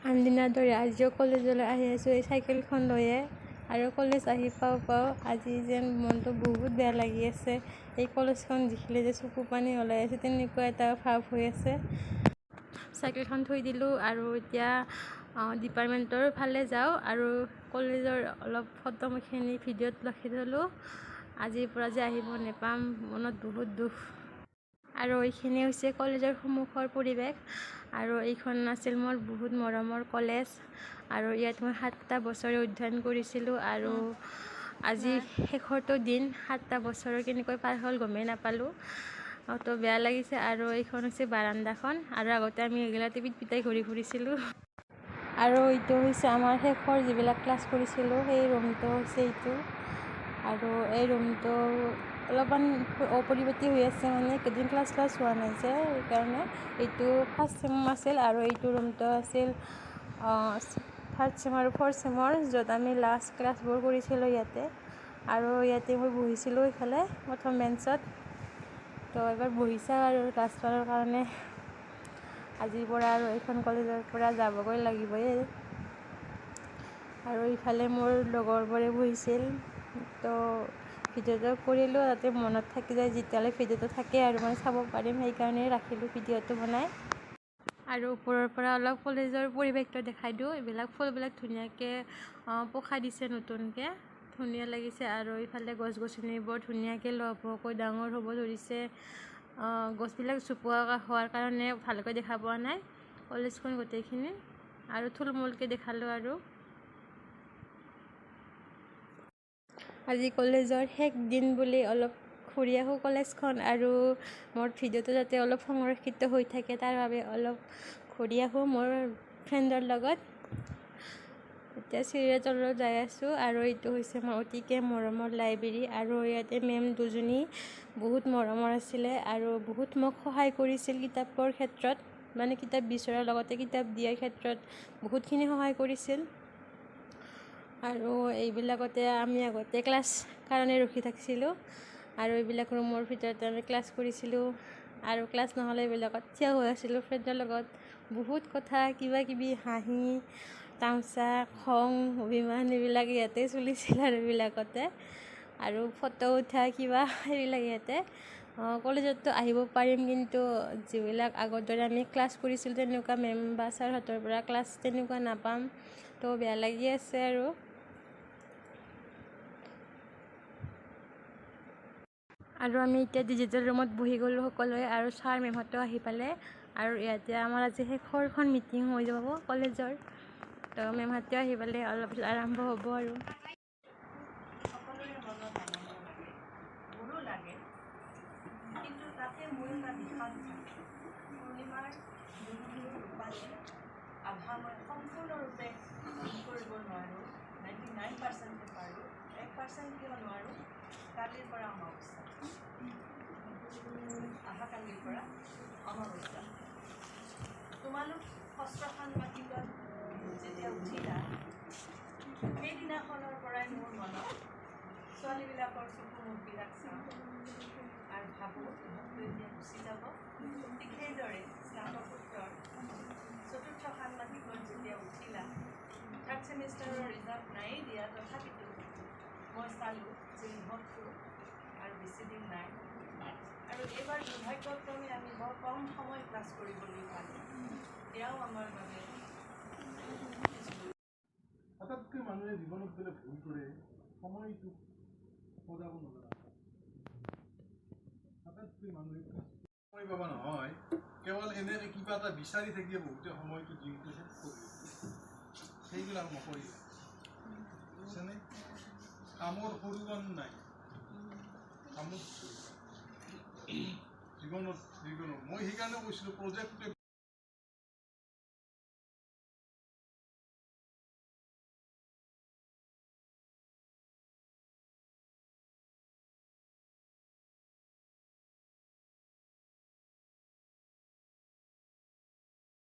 আনদিনাৰ দৰে আজিও কলেজলৈ আহি আছোঁ এই চাইকেলখন লৈয়ে আৰু কলেজ আহি পাওঁ আজি যেন মনটো বহুত বেয়া লাগি আছে। এই কলেজখন দেখিলে যে চকু পানী ওলাই আছে তেনেকুৱা এটা ভাৱ হৈ আছে। চাইকেলখন থৈ দিলোঁ আৰু এতিয়া ডিপাৰ্টমেণ্টৰ ফালে যাওঁ আৰু কলেজৰ অলপ ফটোখিনি ভিডিঅ'ত ৰাখি থলোঁ। আজিৰ পৰা যে আহিব নেপাম মনত বহুত দুখ। আৰু এইখিনি হৈছে কলেজৰ সন্মুখৰ পৰিৱেশ আৰু এইখন আছিল মোৰ বহুত মৰমৰ কলেজ আৰু ইয়াত মই 7টা বছৰে অধ্যয়ন কৰিছিলোঁ আৰু আজি শেষৰটো দিন 7টা বছৰৰ কেনেকৈ পাৰ হ'ল গমেই নাপালোঁ। তো বেয়া লাগিছে আৰু এইখন হৈছে বাৰাণ্ডাখন আৰু আগতে আমি এইগিলা টিভিত পিতাই ঘূৰি ফুৰিছিলোঁ। আৰু এইটো হৈছে আমাৰ শেষৰ যিবিলাক ক্লাছ কৰিছিলোঁ সেই ৰুমটো হৈছে এইটো আৰু এই ৰুমটো অলপমান অপৰিপাটি হৈ আছে মানে কেইদিন ক্লাছ হোৱা নাই যে সেইকাৰণে। এইটো ফাৰ্ষ্ট ছেম আছিল আৰু এইটো ৰুমটো আছিল থাৰ্ড ছেম আৰু ফ'ৰ্থ ছেমৰ য'ত আমি লাষ্ট ক্লাছবোৰ কৰিছিলোঁ ইয়াতে। আৰু ইয়াতে মই বহিছিলোঁ ইফালে প্ৰথম বেঞ্চত। তো এবাৰ বহিছা আৰু লাষ্টবাৰৰ কাৰণে আজিৰ পৰা আৰু এইখন কলেজৰ পৰা যাবগৈ লাগিবই। আৰু ইফালে মোৰ লগৰবোৰে বহিছিল তো ভিডিঅ'টো কৰিলোঁ যাতে মনত থাকি যায় যেতিয়ালৈ ভিডিঅ'টো থাকে আৰু মই চাব পাৰিম সেইকাৰণে ৰাখিলোঁ ভিডিঅ'টো বনাই। আৰু ওপৰৰ পৰা অলপ কলেজৰ পৰিৱেশটো দেখাই দিওঁ। এইবিলাক ফুলবিলাক ধুনীয়াকৈ পোখা দিছে নতুনকৈ, ধুনীয়া লাগিছে আৰু ইফালে গছ গছনিবোৰ ধুনীয়াকৈ লহপহকৈ ডাঙৰ হ'ব ধৰিছে। গছবিলাক জোপোহা হোৱাৰ কাৰণে ভালকৈ দেখা পোৱা নাই কলেজখন গোটেইখিনি আৰু থুলমূলকৈ দেখালোঁ। আৰু আজি কলেজৰ শেষ দিন বুলি অলপ ঘূৰি আহোঁ কলেজখন আৰু মোৰ ভিডিঅ'টো যাতে অলপ সংৰক্ষিত হৈ থাকে তাৰ বাবে অলপ ঘূৰি আহোঁ মোৰ ফ্ৰেণ্ডৰ লগত। এতিয়া চিৰিয়াৰ তলত যাই আছোঁ আৰু এইটো হৈছে মোৰ অতিকে মৰমৰ লাইব্ৰেৰী আৰু ইয়াতে মেম দুজনী বহুত মৰমৰ আছিলে আৰু বহুত মোক সহায় কৰিছিল কিতাপৰ ক্ষেত্ৰত, মানে কিতাপ বিচৰাৰ লগতে কিতাপ দিয়াৰ ক্ষেত্ৰত বহুতখিনি সহায় কৰিছিল। আৰু এইবিলাকতে আমি আগতে ক্লাছ কাৰণে ৰখি থাকিছিলোঁ আৰু এইবিলাক ৰুমৰ ভিতৰতে আমি ক্লাছ কৰিছিলোঁ আৰু ক্লাছ নহ'লে এইবিলাকত থিয় হৈ আছিলোঁ ফ্ৰেণ্ডৰ লগত। বহুত কথা কিবা কিবি হাঁহি তামচা খং অভিমান এইবিলাক ইয়াতে চলিছিল আৰু এইবিলাকতে আৰু ফটো উঠা কিবা সেইবিলাক ইয়াতে। কলেজততো আহিব পাৰিম কিন্তু যিবিলাক আগৰ দৰে আমি ক্লাছ কৰিছিলোঁ তেনেকুৱা মেম বা ছাৰহঁতৰ পৰা ক্লাছ তেনেকুৱা নাপাম, তো বেয়া লাগি আছে। আৰু আমি এতিয়া ডিজিটেল ৰুমত বহি গ'লোঁ সকলোৱে আৰু ছাৰ মেমহঁতেও আহি পালে আৰু ইয়াতে আমাৰ আজি শেষৰখন মিটিং হৈ যাব কলেজৰ। তো মেমহঁতেও আহি পালে অলপ পিছত আৰম্ভ হ'ব আৰু। সকলোৰে মনত আনন্দ লাগে, মোৰো লাগে, কিন্তু তাতে মোৰ এটা বিষাদ থাকে। পূৰ্ণিমাৰ দিনটোৰ ৰূপালী আভা মই সম্পূৰ্ণৰূপে কৰিব নোৱাৰোঁ, 99% পাৰোঁ, 1% কিয় নোৱাৰোঁ। কালিৰ পৰা অমাৱস্যা, অহাকালিৰ পৰা অমাৱস্যা। তোমালোক ষষ্ঠ সাংবাদিকত যেতিয়া উঠিলা সেইদিনাখনৰ পৰাই মোৰ মনত ছোৱালীবিলাকৰ চকু মুখবিলাক চাওঁ আৰু ভাবোঁ ইহঁতটো এতিয়া গুচি যাব। ঠিক সেইদৰে স্নাতকোত্তৰ 4ৰ্থ সাংবাদিকত যেতিয়া উঠিলা, 3rd ছেমিষ্টাৰৰ ৰিজাল্ট নায়েই দিয়া, তথাপিতো মই চালোঁ যে ইহঁতটো আৰু বেছিদিন নাই। আৰু এইবাৰ দুৰ্ভাগ্যক্ৰমে আমি বৰ কম সময় ক্লাছ কৰিবলৈ পালোঁ, এয়াও আমাৰ বাবে। হঠাৎকৈ মানুহে জীৱনত গ'লে ভুল কৰে, সময়টো সজাব নজনা। হঠাৎকৈ মানুহে সময় পাব নহয়, কেৱল এনেকৈ কিবা এটা বিচাৰি থাকিয়ে বহুতে সময়টো দিনটো শেষ কৰি সেইবিলাক নকৰিলে বুজিছেনে। কামৰ সৰুজন নাই, কামত জীৱনত মই সেইকাৰণে কৈছিলোঁ প্ৰজেক্ট